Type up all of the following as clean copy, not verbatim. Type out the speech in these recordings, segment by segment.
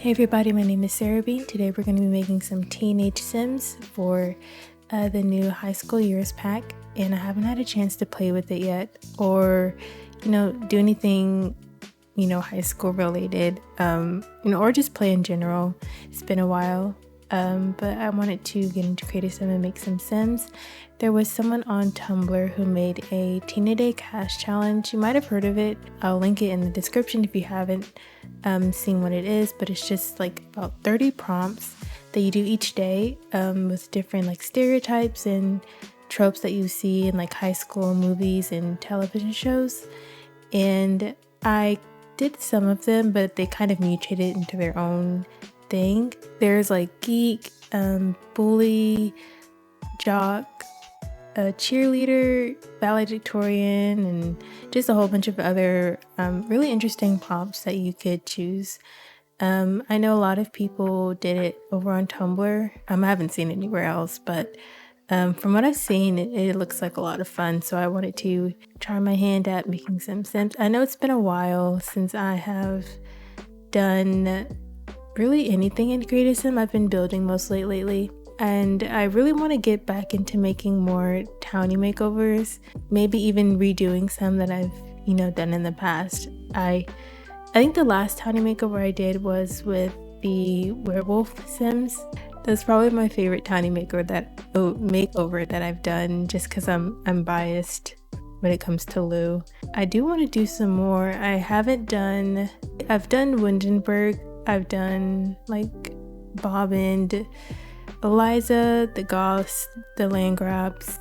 Hey everybody, my name is Cerubean. Today we're going to be making some teenage sims for the new high school years pack, and I haven't had a chance to play with it yet or do anything high school related, or just play in general. It's been a while, but I wanted to get into Creative Sim and make some sims. There was someone on Tumblr who made a Teen a Day CAS challenge. You might have heard of it. I'll link it in the description if you haven't seen what it is, but it's just like about 30 prompts that you do each day, with different like stereotypes and tropes that you see in like high school movies and television shows. And I did some of them, but they kind of mutated into their own thing. There's like geek, bully, jock, a cheerleader, valedictorian, and just a whole bunch of other really interesting prompts that you could choose. I know a lot of people did it over on Tumblr. I haven't seen it anywhere else, but from what I've seen, it looks like a lot of fun. So I wanted to try my hand at making some sims. I know it's been a while since I have done really anything in Creative Sim. I've been building mostly lately. And I really want to get back into making more townie makeovers, maybe even redoing some that I've, done in the past. I think the last townie makeover I did was with the werewolf sims. That's probably my favorite townie makeover that I've done, just because I'm biased when it comes to Lou. I do want to do some more. I've done Windenburg, I've done like Bob and Eliza, the Goths, the Landgrabs,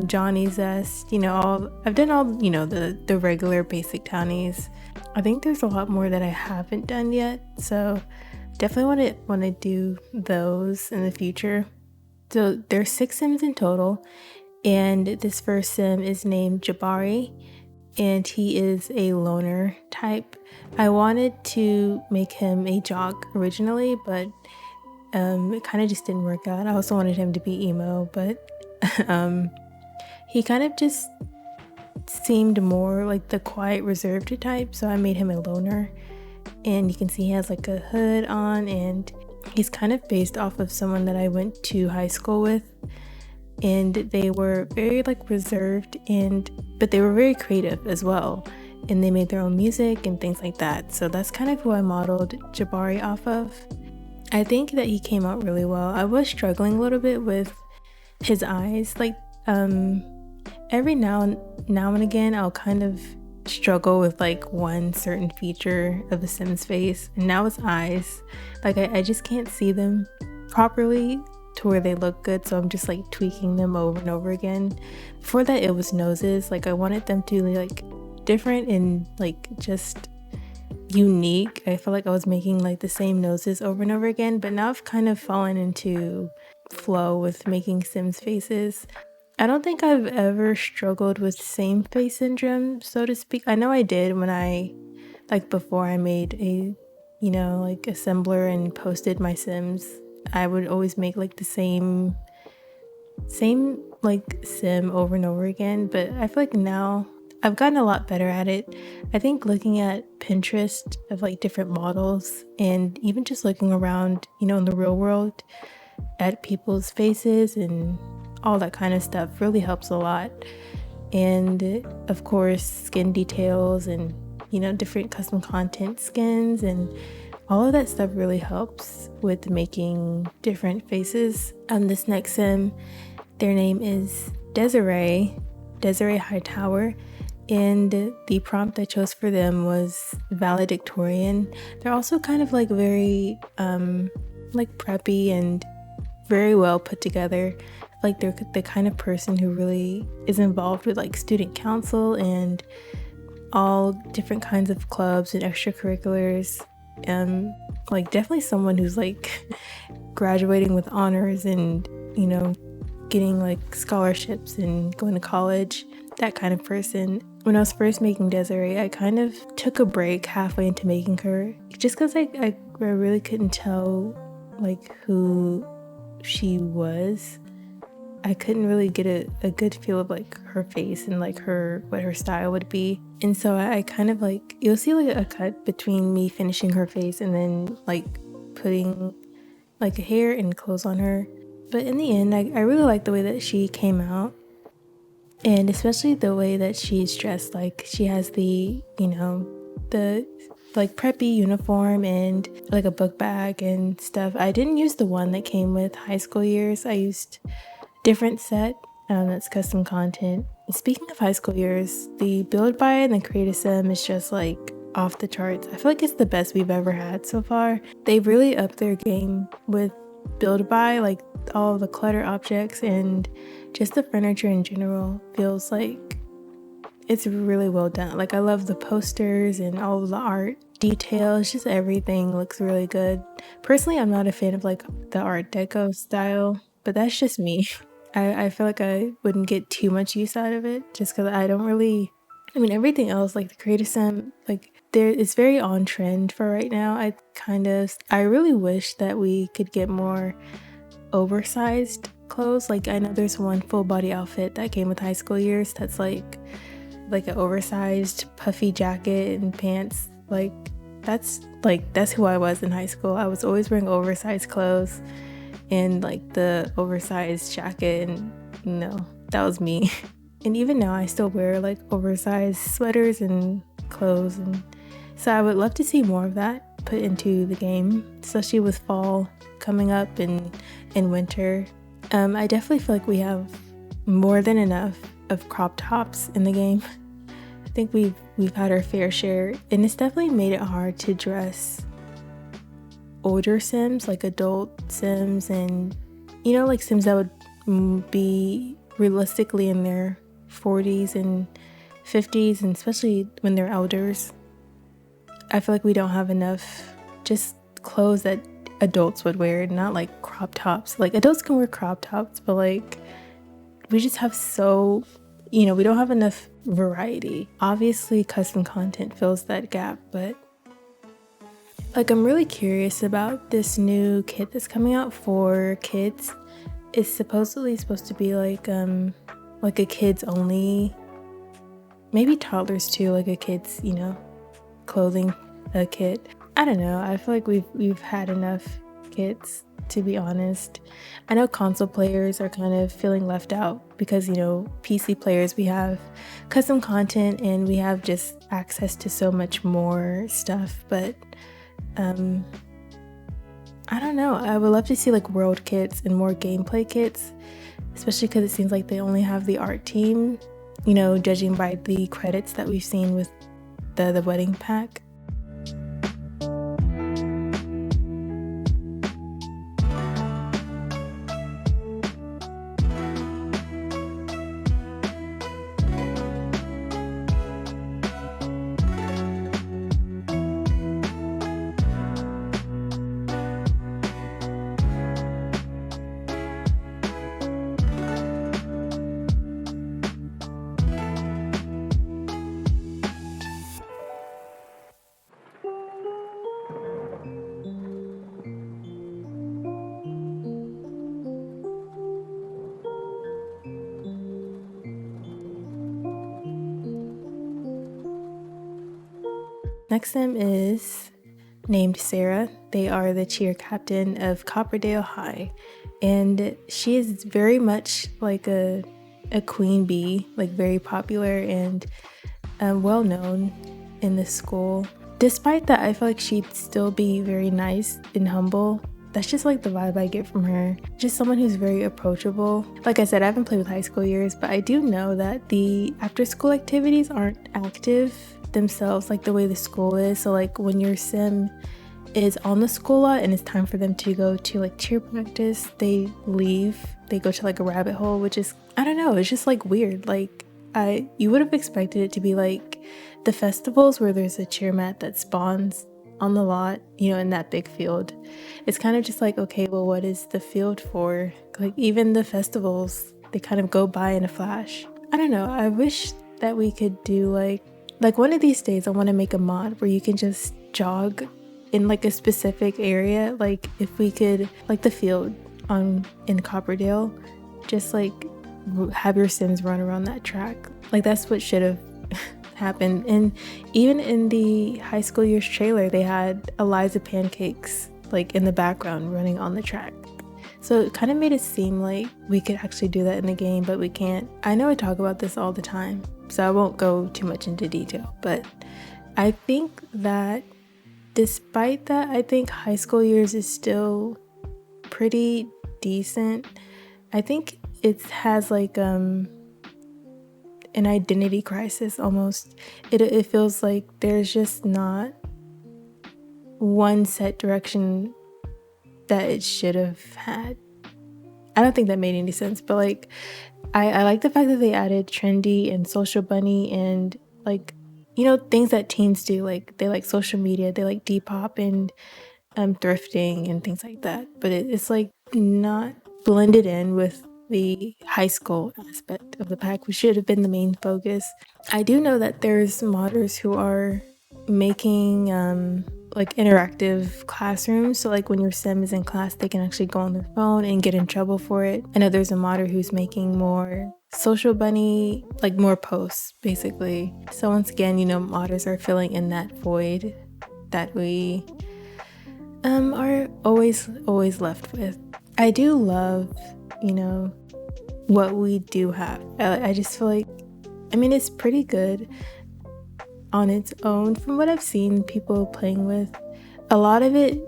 Johnny Zest, I've done all, the regular basic townies. I think there's a lot more that I haven't done yet, so definitely want to do those in the future. So there's 6 sims in total, and this first sim is named Jabari, and he is a loner type. I wanted to make him a jock originally, but it kind of just didn't work out. I also wanted him to be emo, but he kind of just seemed more like the quiet, reserved type, so I made him a loner. And you can see he has like a hood on, and he's kind of based off of someone that I went to high school with, and they were very like reserved, but they were very creative as well, and they made their own music and things like that. So that's kind of who I modeled Jabari off of. I think that he came out really well. I was struggling a little bit with his eyes. Like every now and again, I'll kind of struggle with like one certain feature of a sim's face, and now it's eyes. Like I just can't see them properly to where they look good, so I'm just like tweaking them over and over again. Before that, it was noses. Like I wanted them to be like different and like just unique. I feel like I was making like the same noses over and over again, but now I've kind of fallen into flow with making sims faces. I don't think I've ever struggled with same face syndrome, so to speak. I know I did when before I made a like assembler and posted my sims. I would always make like the same like sim over and over again, but I feel like now I've gotten a lot better at it. I think looking at Pinterest of like different models, and even just looking around, in the real world at people's faces and all that kind of stuff really helps a lot. And of course, skin details and, different custom content skins and all of that stuff really helps with making different faces. This next sim, their name is Desiree Hightower. And the prompt I chose for them was valedictorian. They're also kind of like very like preppy and very well put together. Like they're the kind of person who really is involved with like student council and all different kinds of clubs and extracurriculars. Like definitely someone who's like graduating with honors and getting like scholarships and going to college, that kind of person. When I was first making Desiree, I kind of took a break halfway into making her, just because I really couldn't tell like who she was. I couldn't really get a good feel of like her face and like what her style would be. And so I kind of like, you'll see like a cut between me finishing her face and then like putting like hair and clothes on her. But in the end, I really like the way that she came out. And especially the way that she's dressed. Like she has the, the like preppy uniform and like a book bag and stuff. I didn't use the one that came with high school years. I used different set that's custom content. And speaking of high school years, the build by and the create a sim is just like off the charts. I feel like it's the best we've ever had so far. They've really upped their game with build by, like all the clutter objects and just the furniture in general feels like it's really well done. Like I love the posters and all of the art details, just everything looks really good. Personally, I'm not a fan of like the Art Deco style, but that's just me. I feel like I wouldn't get too much use out of it just because I don't really, everything else like the creator sim, like it's very on trend for right now. I really wish that we could get more oversized clothes. Like I know there's one full body outfit that came with high school years that's like an oversized puffy jacket and pants. That's who I was in high school. I was always wearing oversized clothes and like the oversized jacket, and that was me. And even now I still wear like oversized sweaters and clothes, and so I would love to see more of that put into the game, especially with fall coming up and winter. I definitely feel like we have more than enough of crop tops in the game. I think we've had our fair share, and it's definitely made it hard to dress older sims, like adult sims, and like sims that would be realistically in their 40s and 50s, and especially when they're elders. I feel like we don't have enough just clothes that adults would wear, not like crop tops. Like adults can wear crop tops, but like we just have we don't have enough variety. Obviously custom content fills that gap, but like I'm really curious about this new kit that's coming out for kids. It's supposedly supposed to be like a kids only, maybe toddlers too, like a kids clothing kit. I don't know, I feel like we've had enough kits, to be honest. I know console players are kind of feeling left out because PC players, we have custom content and we have just access to so much more stuff, but I don't know, I would love to see like world kits and more gameplay kits, especially because it seems like they only have the art team, judging by the credits that we've seen with the wedding pack. Next sim is named Sarah. They are the cheer captain of Copperdale High, and she is very much like a queen bee, like very popular and well known in the school. Despite that, I feel like she'd still be very nice and humble. That's just like the vibe I get from her. Just someone who's very approachable. Like I said, I haven't played with high school years, but I do know that the after school activities aren't active themselves like the way the school is. So like when your sim is on the school lot and it's time for them to go to like cheer practice, they leave. They go to like a rabbit hole, which is, I don't know, it's just like weird. Like you would have expected it to be like the festivals where there's a cheer mat that spawns on the lot, in that big field. It's kind of just like, okay, well, what is the field for? Like even the festivals, they kind of go by in a flash. I don't know, I wish that we could do like one of these days I want to make a mod where you can just jog in like a specific area. Like if we could, like the field in Copperdale, just like have your Sims run around that track. Like that's what should have happened. And even in the High School Years trailer, they had Eliza Pancakes like in the background running on the track. So it kind of made it seem like we could actually do that in the game, but we can't. I know I talk about this all the time, so I won't go too much into detail, but I think that despite that, I think High School Years is still pretty decent. I think it has like an identity crisis almost. It feels like there's just not one set direction that it should have had. I don't think that made any sense, but like I like the fact that they added trendy and social bunny and like, you know, things that teens do. Like they like social media, they like Depop and thrifting and things like that, but it's like not blended in with the high school aspect of the pack, which should have been the main focus. I do know that there's modders who are making like interactive classrooms, so like when your sim is in class they can actually go on their phone and get in trouble for it. I know there's a modder who's making more social bunny, like more posts basically. So once again, you know, modders are filling in that void that we are always left with. I do love, you know, what we do have. I just feel like, I mean, it's pretty good on its own from what I've seen people playing with. A lot of it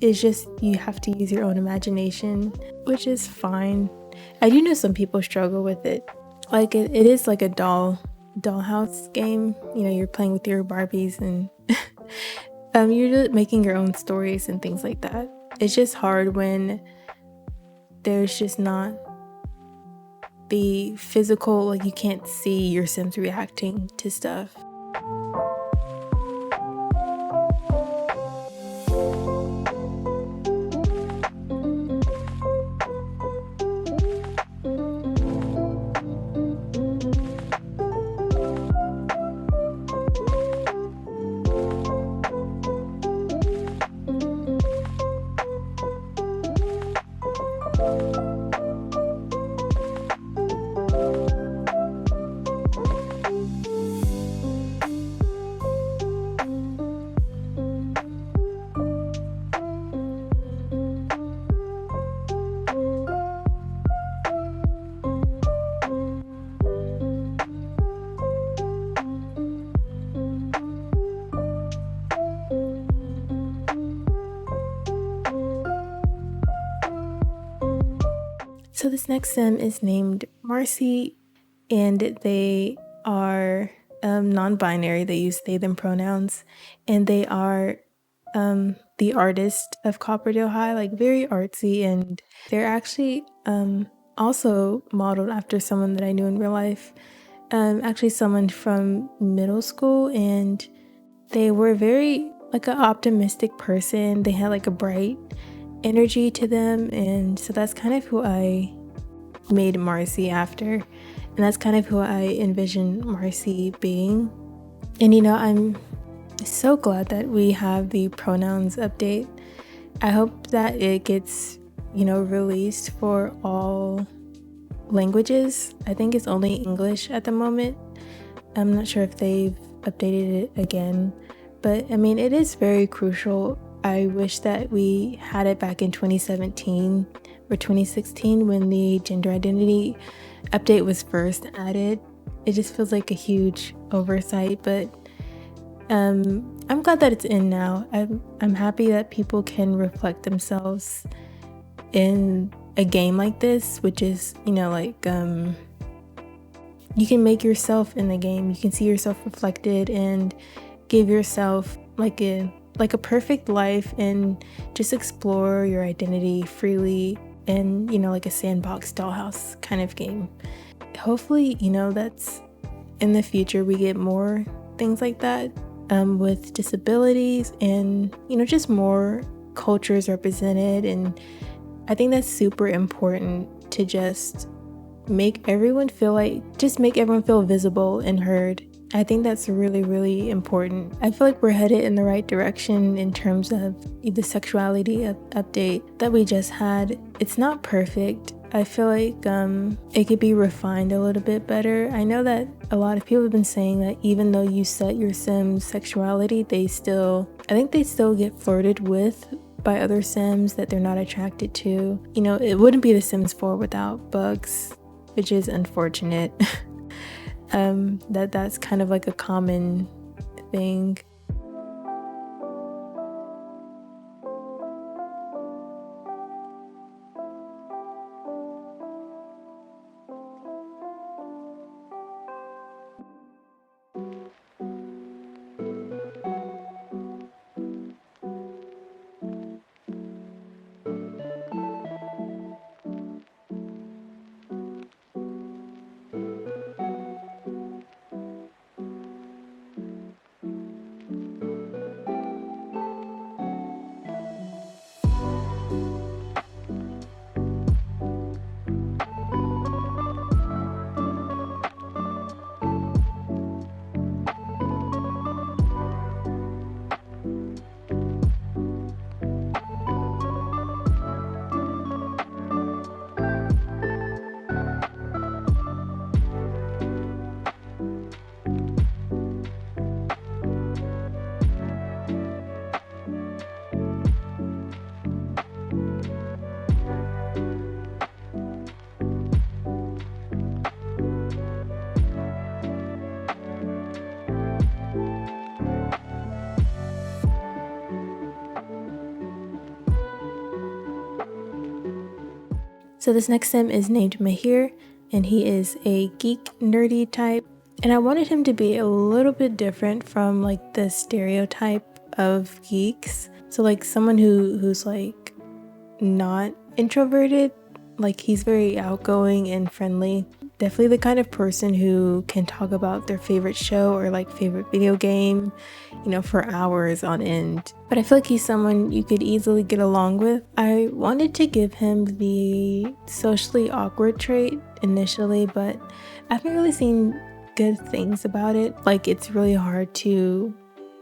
is just you have to use your own imagination, which is fine. I do know some people struggle with it. Like it is like a dollhouse game. You know, you're playing with your Barbies and you're just making your own stories and things like that. It's just hard when there's just not the physical, like you can't see your Sims reacting to stuff. So this next sim is named Marcy, and they are non-binary. They use they them pronouns, and they are the artist of Copperdale High, like very artsy, and they're actually also modeled after someone that I knew in real life, actually someone from middle school, and they were very like an optimistic person. They had like a bright energy to them, and so that's kind of who I made Marcy after, and that's kind of who I envision Marcy being. And you know, I'm so glad that we have the pronouns update. I hope that it gets, you know, released for all languages. I think it's only English at the moment. I'm not sure if they've updated it again, but I mean, it is very crucial. I wish that we had it back in 2017 or 2016 when the gender identity update was first added. It just feels like a huge oversight, but I'm glad that it's in now. I'm happy that people can reflect themselves in a game like this, which is, you know, like you can make yourself in the game. You can see yourself reflected and give yourself like a perfect life and just explore your identity freely in, you know, like a sandbox dollhouse kind of game. Hopefully, you know, that's in the future we get more things like that with disabilities and, you know, just more cultures represented. And I think that's super important to just make everyone feel visible and heard I think that's really, really important. I feel like we're headed in the right direction in terms of the sexuality update that we just had. It's not perfect. I feel like it could be refined a little bit better. I know that a lot of people have been saying that even though you set your Sims' sexuality, I think they still get flirted with by other Sims that they're not attracted to. You know, it wouldn't be The Sims 4 without bugs, which is unfortunate. That's kind of like a common thing. So this next sim is named Mahir, and he is a geek nerdy type. And I wanted him to be a little bit different from like the stereotype of geeks. So like someone who's like not introverted, like he's very outgoing and friendly. Definitely the kind of person who can talk about their favorite show or like favorite video game, you know, for hours on end. But I feel like he's someone you could easily get along with. I wanted to give him the socially awkward trait initially, but I haven't really seen good things about it. Like it's really hard to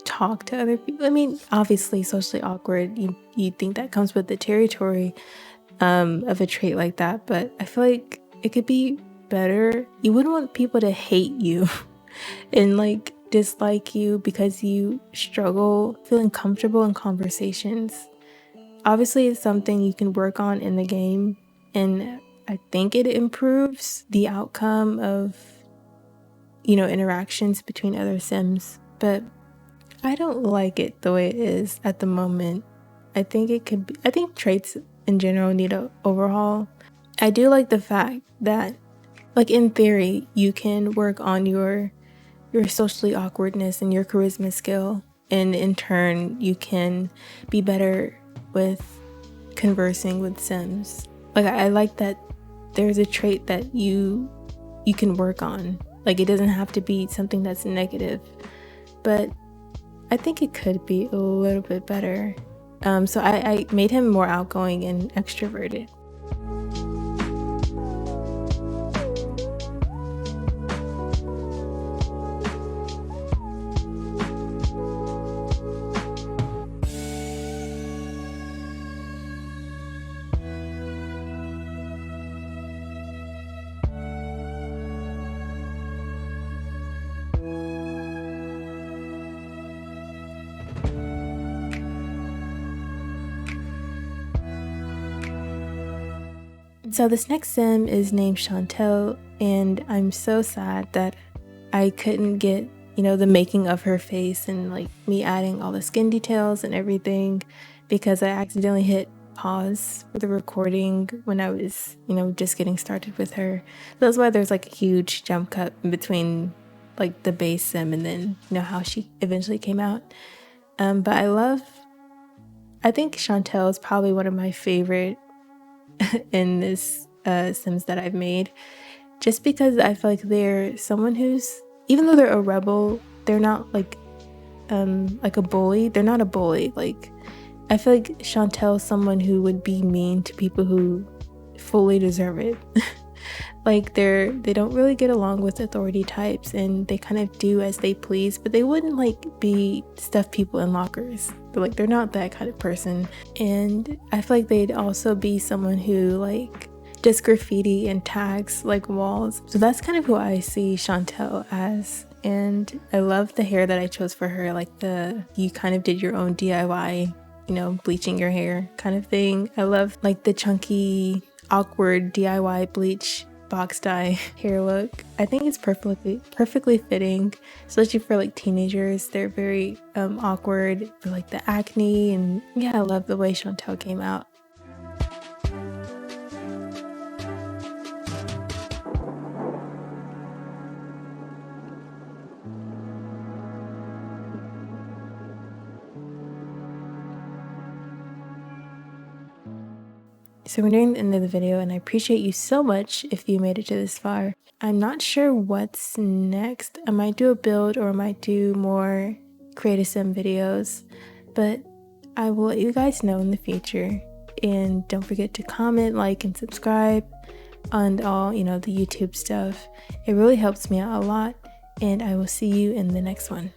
talk to other people. I mean, obviously socially awkward, you think that comes with the territory of a trait like that, but I feel like it could be better. You wouldn't want people to hate you and like dislike you because you struggle feeling comfortable in conversations. Obviously it's something you can work on in the game, and I think it improves the outcome of, you know, interactions between other Sims, but I don't like it the way it is at the moment. I think traits in general need an overhaul. I do like the fact that, like in theory, you can work on your socially awkwardness and your charisma skill, and in turn you can be better with conversing with Sims. Like I like that there's a trait that you can work on. Like it doesn't have to be something that's negative, but I think it could be a little bit better. So I made him more outgoing and extroverted. So this next sim is named Chantelle, and I'm so sad that I couldn't get, you know, the making of her face and like me adding all the skin details and everything, because I accidentally hit pause for the recording when I was, you know, just getting started with her. That's why there's like a huge jump cut in between like the base sim and then, you know, how she eventually came out. But I think Chantelle is probably one of my favorite in this Sims that I've made, just because I feel like they're someone who's, even though they're a rebel, they're not like a bully. They're not a bully. Like I feel like Chantelle's someone who would be mean to people who fully deserve it. Like they don't really get along with authority types, and they kind of do as they please, but they wouldn't like be stuff people in lockers. They're not that kind of person. And I feel like they'd also be someone who like does graffiti and tags like walls. So that's kind of who I see Chantelle as. And I love the hair that I chose for her, like you kind of did your own DIY, bleaching your hair kind of thing. I love like the chunky, awkward DIY bleach box dye hair look. I think it's perfectly fitting, especially for like teenagers. They're very awkward for like the acne, and yeah, I love the way Chantelle came out. So we're nearing the end of the video, and I appreciate you so much if you made it to this far. I'm not sure what's next. I might do a build, or I might do more creative sim videos, but I will let you guys know in the future. And don't forget to comment, like, and subscribe on all, the YouTube stuff. It really helps me out a lot, and I will see you in the next one.